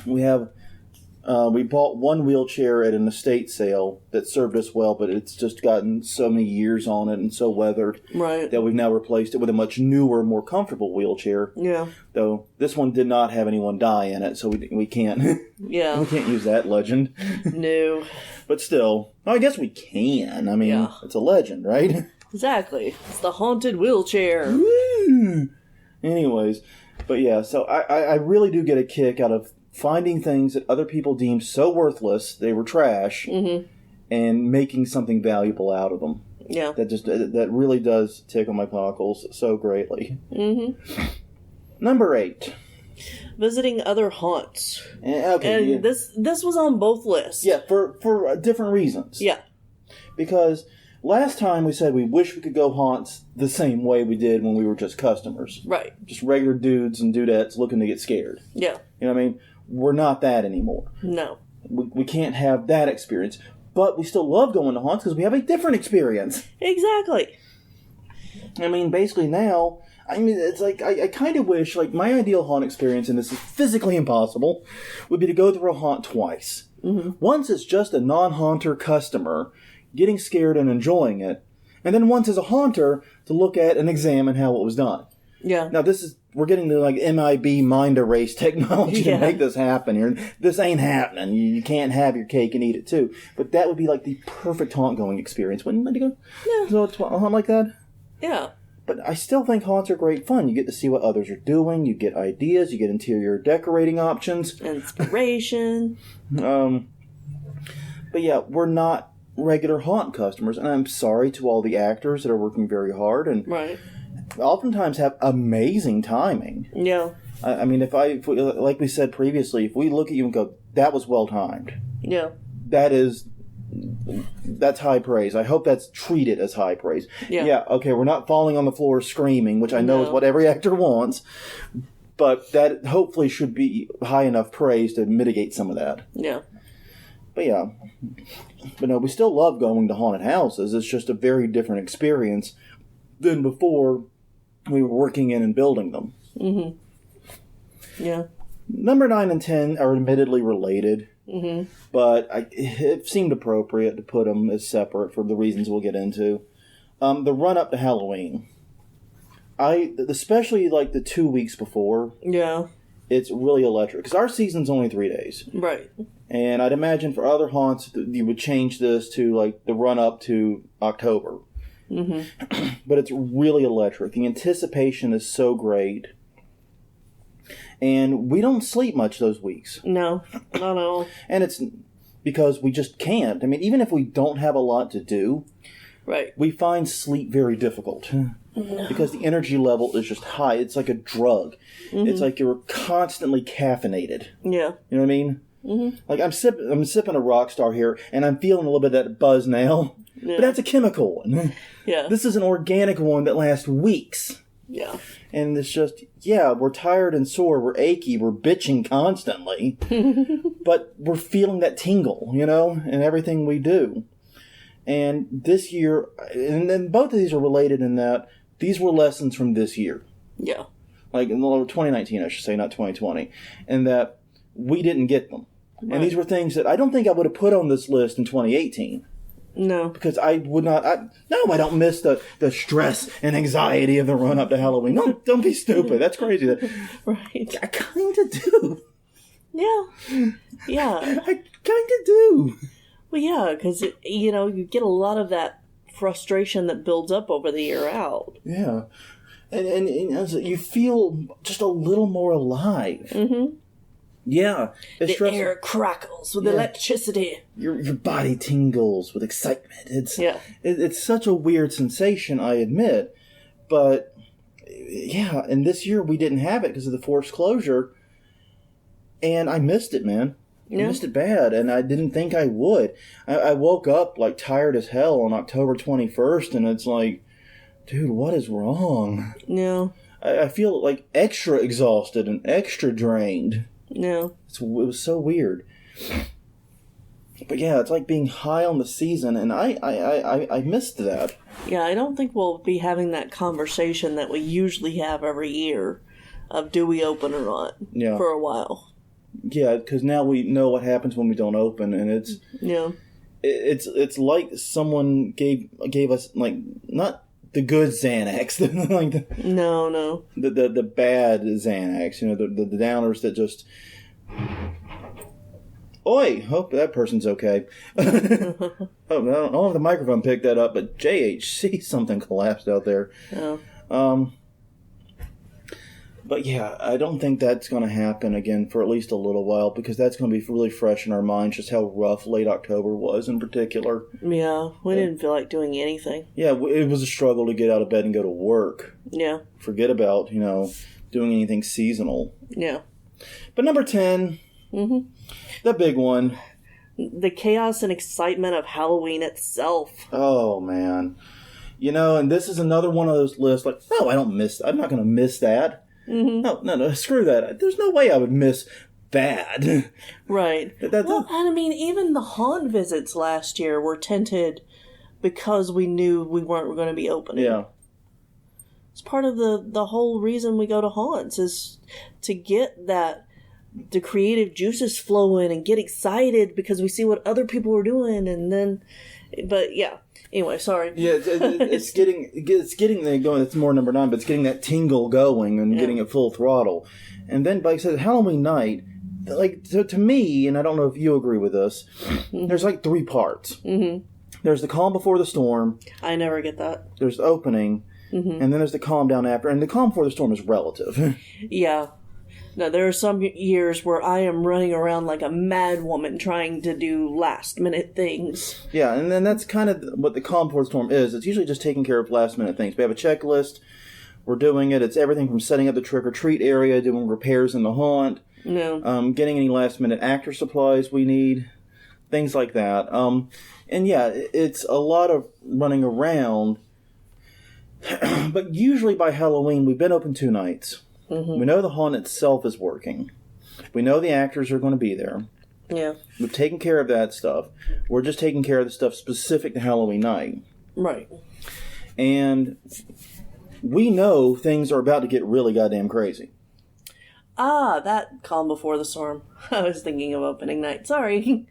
We bought one wheelchair at an estate sale that served us well, but it's just gotten so many years on it and so weathered that we've now replaced it with a much newer, more comfortable wheelchair. Yeah. Though this one did not have anyone die in it, so we can't. Yeah. We can't use that legend. No. But still, I guess we can. I mean, it's a legend, right? Exactly. It's the haunted wheelchair. Woo! Anyways, but yeah, so I really do get a kick out of finding things that other people deemed so worthless they were trash, and making something valuable out of them. Yeah, that really does tickle my cockles so greatly. Number 8, visiting other haunts. Okay, and this was on both lists. Yeah, for different reasons. Yeah, because last time we said we wish we could go haunts the same way we did when we were just customers. Right. Just regular dudes and dudettes looking to get scared. Yeah. You know what I mean? We're not that anymore. No. We can't have that experience. But we still love going to haunts because we have a different experience. Exactly. I mean, basically now, it's like, I kind of wish, like, my ideal haunt experience, and this is physically impossible, would be to go through a haunt twice. Once as just a non-haunter customer, getting scared and enjoying it, and then once as a haunter to look at and examine how it was done. Yeah. Now we're getting to like MIB mind erase technology to make this happen here. This ain't happening. You can't have your cake and eat it too. But that would be like the perfect haunt going experience, wouldn't it? Yeah. So a haunt like that? Yeah. But I still think haunts are great fun. You get to see what others are doing. You get ideas. You get interior decorating options. Inspiration. But yeah, we're not regular haunt customers, and I'm sorry to all the actors that are working very hard and oftentimes have amazing timing. Yeah. I mean, if we, like we said previously, if we look at you and go, that was well timed. Yeah. That's high praise. I hope that's treated as high praise. Yeah. Yeah, okay, we're not falling on the floor screaming, which I know is what every actor wants, but that hopefully should be high enough praise to mitigate some of that. Yeah. But yeah. But no, we still love going to haunted houses. It's just a very different experience than before we were working in and building them. Yeah. Number 9 and 10 are admittedly related, but it seemed appropriate to put them as separate for the reasons we'll get into. The run-up to Halloween. Especially like the 2 weeks before. Yeah. It's really electric. Because our season's only 3 days. Right. And I'd imagine for other haunts, you would change this to like the run-up to October. But it's really electric. The anticipation is so great. And we don't sleep much those weeks. No, not at all. And it's because we just can't. I mean, even if we don't have a lot to do, we find sleep very difficult. Because the energy level is just high. It's like a drug. It's like you're constantly caffeinated. Yeah. You know what I mean? Like I'm sipping a Rockstar here, and I'm feeling a little bit of that buzz now. But that's a chemical one. Yeah. This is an organic one that lasts weeks. Yeah. And it's just, we're tired and sore, we're achy, we're bitching constantly. But we're feeling that tingle, in everything we do. And this year, and then both of these are related in that these were lessons from this year. Yeah. Like in 2019, I should say, not 2020. And that we didn't get them. Right. And these were things that I don't think I would have put on this list in 2018. No. Because I would not... I don't miss the stress and anxiety of the run-up to Halloween. No, don't be stupid. That's crazy. Right. I kind of do. Yeah. Yeah. I kind of do. Well, yeah, because, you get a lot of that frustration that builds up over the year out. Yeah. And you feel just a little more alive. Mm-hmm. Yeah. The air crackles with electricity. Your body tingles with excitement. It's such a weird sensation, I admit. But, yeah, and this year we didn't have it because of the forced closure. And I missed it, man. I missed it bad, and I didn't think I would. I woke up, tired as hell on October 21st, and it's like, dude, what is wrong? Yeah. I feel, extra exhausted and extra drained. Yeah. It was so weird. But yeah, it's like being high on the season, and I missed that. Yeah, I don't think we'll be having that conversation that we usually have every year of do we open or not for a while. Yeah, because now we know what happens when we don't open, and it's it's like someone gave us not the good Xanax, no, the bad Xanax, the downers that just. Oi! Hope that person's okay. I don't know if the microphone picked that up, but JHC something collapsed out there. Oh. But yeah, I don't think that's going to happen again for at least a little while, because that's going to be really fresh in our minds, just how rough late October was in particular. Yeah, we didn't feel like doing anything. Yeah, it was a struggle to get out of bed and go to work. Yeah. Forget about, doing anything seasonal. Yeah. But number 10, the big one. The chaos and excitement of Halloween itself. Oh, man. And this is another one of those lists, no, I'm not going to miss that. Mm-hmm. No, screw that. There's no way I would miss that. Right. Well, and I mean, even the haunt visits last year were tinted because we knew we weren't going to be opening. Yeah. It's part of the whole reason we go to haunts is to get the creative juices flowing and get excited because we see what other people are doing, and then, but yeah. Anyway, sorry. Yeah, it's getting that going. It's more number 9, but it's getting that tingle going and getting it full throttle. And then, like I said, Halloween night, to me, and I don't know if you agree with this, there's 3 parts. Mm-hmm. There's the calm before the storm. I never get that. There's the opening, and then there's the calm down after. And the calm before the storm is relative. Yeah. Now, there are some years where I am running around like a mad woman trying to do last-minute things. Yeah, and then that's kind of what the calm before the storm is. It's usually just taking care of last-minute things. We have a checklist. We're doing it. It's everything from setting up the trick-or-treat area, doing repairs in the haunt, getting any last-minute actor supplies we need, things like that. And yeah, it's a lot of running around. But usually by Halloween, we've been open 2 nights. Mm-hmm. We know the haunt itself is working. We know the actors are going to be there. Yeah. We've taken care of that stuff. We're just taking care of the stuff specific to Halloween night. Right. And we know things are about to get really goddamn crazy. Ah, that calm before the storm. I was thinking of opening night. Sorry.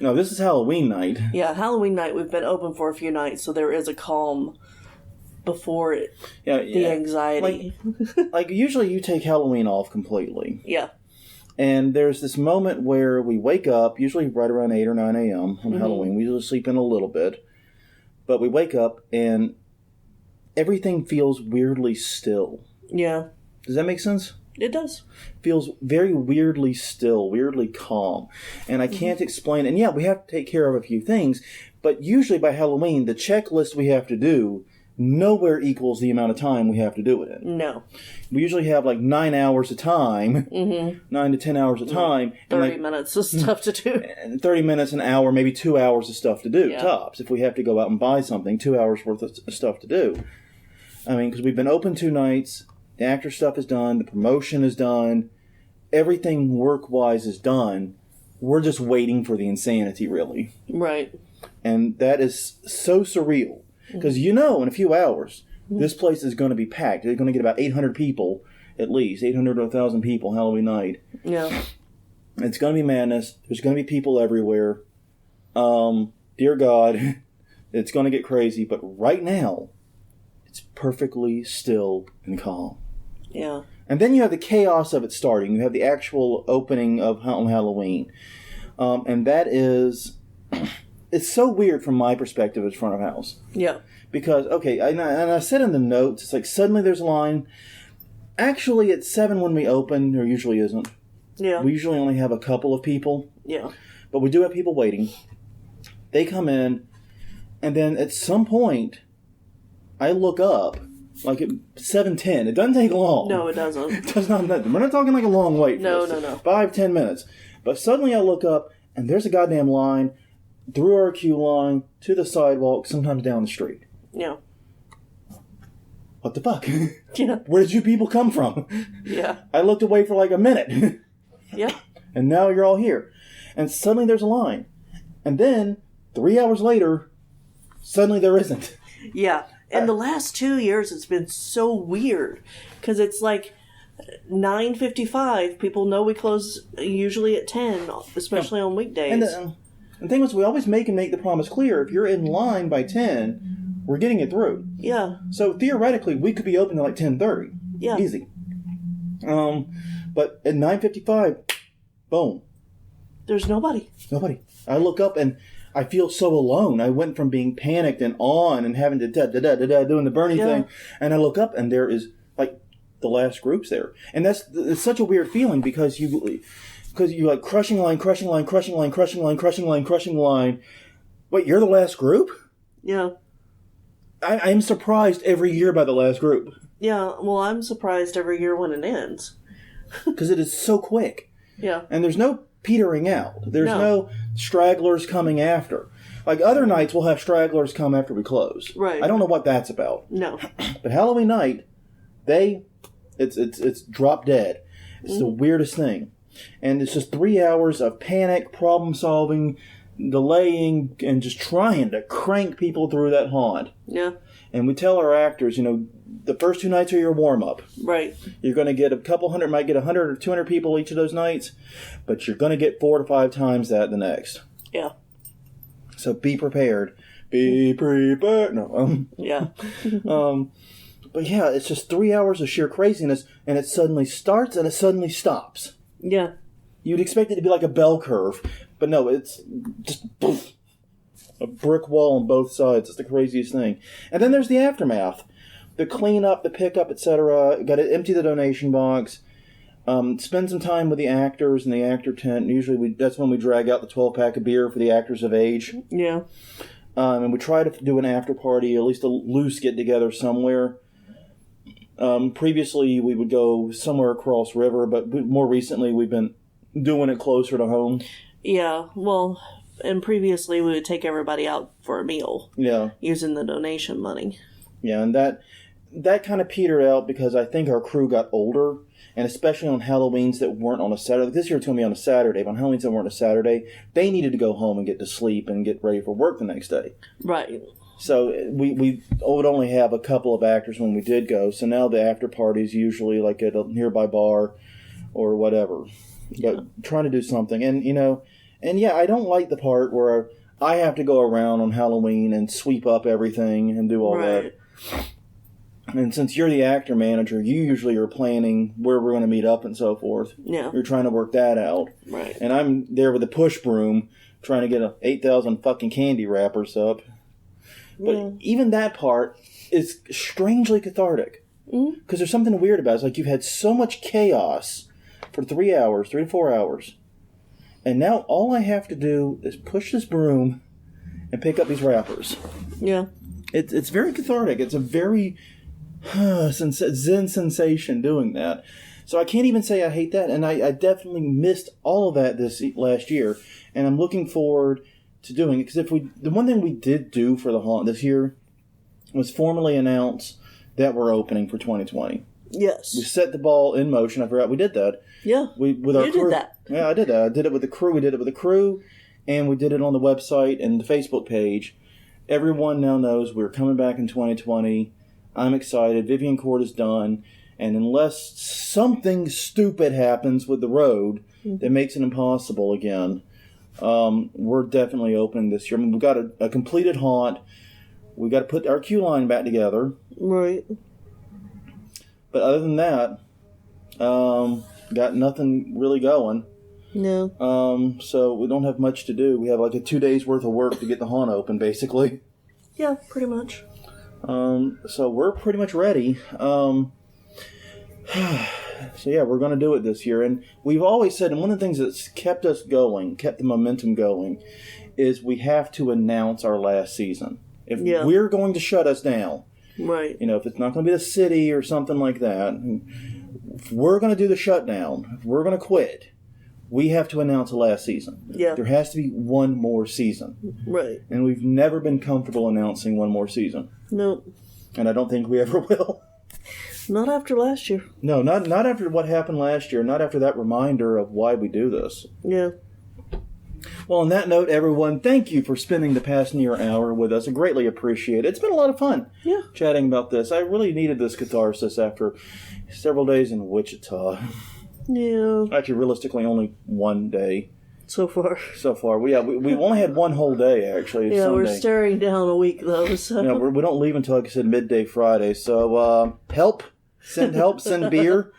No, this is Halloween night. Yeah, Halloween night we've been open for a few nights, so there is a calm before it. Yeah, the anxiety. Like usually you take Halloween off completely. Yeah. And there's this moment where we wake up, usually right around 8 or 9 a.m. on Halloween. We usually sleep in a little bit. But we wake up and everything feels weirdly still. Yeah. Does that make sense? It does. Feels very weirdly still, weirdly calm. And I can't explain. And yeah, we have to take care of a few things. But usually by Halloween, the checklist we have to do nowhere equals the amount of time we have to do it in. No. We usually have 9 hours of time, 9 to 10 hours of time. 30 minutes of stuff to do. 30 minutes, an hour, maybe 2 hours of stuff to do, tops. If we have to go out and buy something, 2 hours worth of stuff to do. I mean, because we've been open 2 nights, the actor stuff is done, the promotion is done, everything work-wise is done. We're just waiting for the insanity, really. Right. And that is so surreal. Because in a few hours, this place is going to be packed. They're going to get about 800 people, at least, 800 to 1,000 people Halloween night. Yeah. It's going to be madness. There's going to be people everywhere. Dear God, it's going to get crazy. But right now, it's perfectly still and calm. Yeah. And then you have the chaos of it starting. You have the actual opening of on Halloween. And that is... It's so weird from my perspective as front of house. Yeah. Because, okay, and I said in the notes, it's like suddenly there's a line. Actually, it's 7 when we open. There usually isn't. Yeah. We usually only have a couple of people. Yeah. But we do have people waiting. They come in, and then at some point, I look up, like at 7:10. It doesn't take long. No, it doesn't. It does not. We're not talking like a long wait for No, this. no. 5-10 minutes. But suddenly I look up, and there's a goddamn line through our queue line to the sidewalk, sometimes down the street. Yeah. What the fuck? Yeah. Where did you people come from? Yeah. I looked away for like a minute. Yeah. And now you're all here. And suddenly there's a line. And then, 3 hours later, suddenly there isn't. Yeah. And the last 2 years, it's been so weird. Because it's like 9:55. People know we close usually at 10, especially on weekdays. And the thing was, we always make the promise clear. If you're in line by 10, we're getting it through. Yeah. So theoretically, we could be open at like 10:30. Yeah. Easy. But at 9:55, boom. There's nobody. Nobody. I look up and I feel so alone. I went from being panicked and on and having to doing the Bernie thing, and I look up and there is like the last group's there, and it's such a weird feeling because you're like crushing line. Wait, you're the last group? Yeah. I'm surprised every year by the last group. Yeah. Well, I'm surprised every year when it ends. Because it is so quick. Yeah. And there's no petering out. There's no stragglers coming after. Like other nights, we'll have stragglers come after we close. Right. I don't know what that's about. No. But Halloween night, it's drop dead. It's the weirdest thing. And it's just 3 hours of panic, problem solving, delaying, and just trying to crank people through that haunt. Yeah. And we tell our actors, the first 2 nights are your warm-up. Right. You're going to get a couple hundred, might get 100 or 200 people each of those nights, but you're going to get 4 to 5 times that the next. Yeah. So be prepared. Be prepared. No. Yeah. But yeah, it's just 3 hours of sheer craziness, and it suddenly starts and it suddenly stops. Yeah. You'd expect it to be like a bell curve, but no, it's just poof, a brick wall on both sides. It's the craziest thing. And then there's the aftermath. The cleanup, the pickup, etc. Got to empty the donation box. Spend some time with the actors in the actor tent. Usually that's when we drag out the 12-pack of beer for the actors of age. Yeah. And we try to do an after party, at least a loose get-together somewhere. Previously, we would go somewhere across river, but more recently, we've been doing it closer to home. Yeah, well, and previously we would take everybody out for a meal. Yeah. Using the donation money. Yeah, and that kind of petered out because I think our crew got older, and especially on Halloweens that weren't on a Saturday. This year it's going to be on a Saturday, but on Halloweens that weren't a Saturday, they needed to go home and get to sleep and get ready for work the next day. Right. So we would only have a couple of actors when we did go. So now the after party's usually like at a nearby bar or whatever. But trying to do something. And, I don't like the part where I have to go around on Halloween and sweep up everything and do all that. And since you're the actor manager, you usually are planning where we're going to meet up and so forth. Yeah. You're trying to work that out. Right. And I'm there with a push broom trying to get 8,000 fucking candy wrappers up. But even that part is strangely cathartic. Because there's something weird about it. It's like you've had so much chaos for 3 hours, 3 to 4 hours. And now all I have to do is push this broom and pick up these wrappers. Yeah. It's very cathartic. It's a very zen sensation doing that. So I can't even say I hate that. And I definitely missed all of that this last year. And I'm looking forward to doing it. Because the one thing we did do for the haunt this year was formally announce that we're opening for 2020. Yes. We set the ball in motion. I forgot we did that. Yeah. With our crew. Did that. Yeah, I did that. I did it with the crew. We did it with the crew, and we did it on the website and the Facebook page. Everyone now knows we're coming back in 2020. I'm excited. Vivian Court is done. And unless something stupid happens with the road that makes it impossible again, we're definitely opening this year. I mean, we've got a completed haunt. We've got to put our queue line back together. Right. But other than that, got nothing really going. No. So we don't have much to do. We have like a 2 days worth of work to get the haunt open, basically. Yeah, pretty much. So we're pretty much ready. So yeah, we're going to do it this year. And we've always said, and one of the things that's kept us going, kept the momentum going, is we have to announce our last season. If we're going to shut us down, right? If it's not going to be the city or something like that, if we're going to do the shutdown, if we're going to quit, we have to announce the last season. Yeah. There has to be one more season. Right. And we've never been comfortable announcing one more season. Nope. And I don't think we ever will. Not after last year. No, not after what happened last year. Not after that reminder of why we do this. Yeah. Well, on that note, everyone, thank you for spending the past near hour with us. I greatly appreciate it. It's been a lot of fun chatting about this. I really needed this catharsis after several days in Wichita. Yeah. Actually, realistically, only one day. So far. We only had one whole day, actually. Yeah, Sunday. we're staring down a week, though. So. We don't leave until, like I said, midday Friday. So, send beer.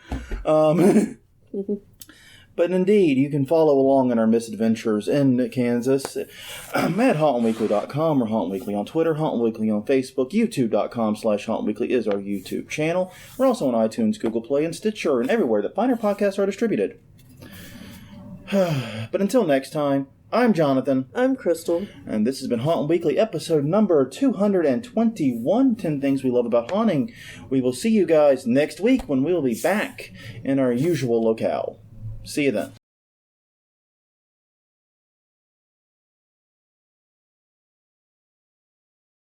But indeed, you can follow along in our misadventures in Kansas at HauntingWeekly.com or Haunting Weekly on Twitter, Haunting Weekly on Facebook, YouTube.com/Haunting Weekly is our YouTube channel. We're also on iTunes, Google Play, and Stitcher, and everywhere that finer podcasts are distributed. But until next time, I'm Jonathan. I'm Crystal. And this has been Haunting Weekly, episode number 221, 10 Things We Love About Haunting. We will see you guys next week when we will be back in our usual locale. See you then.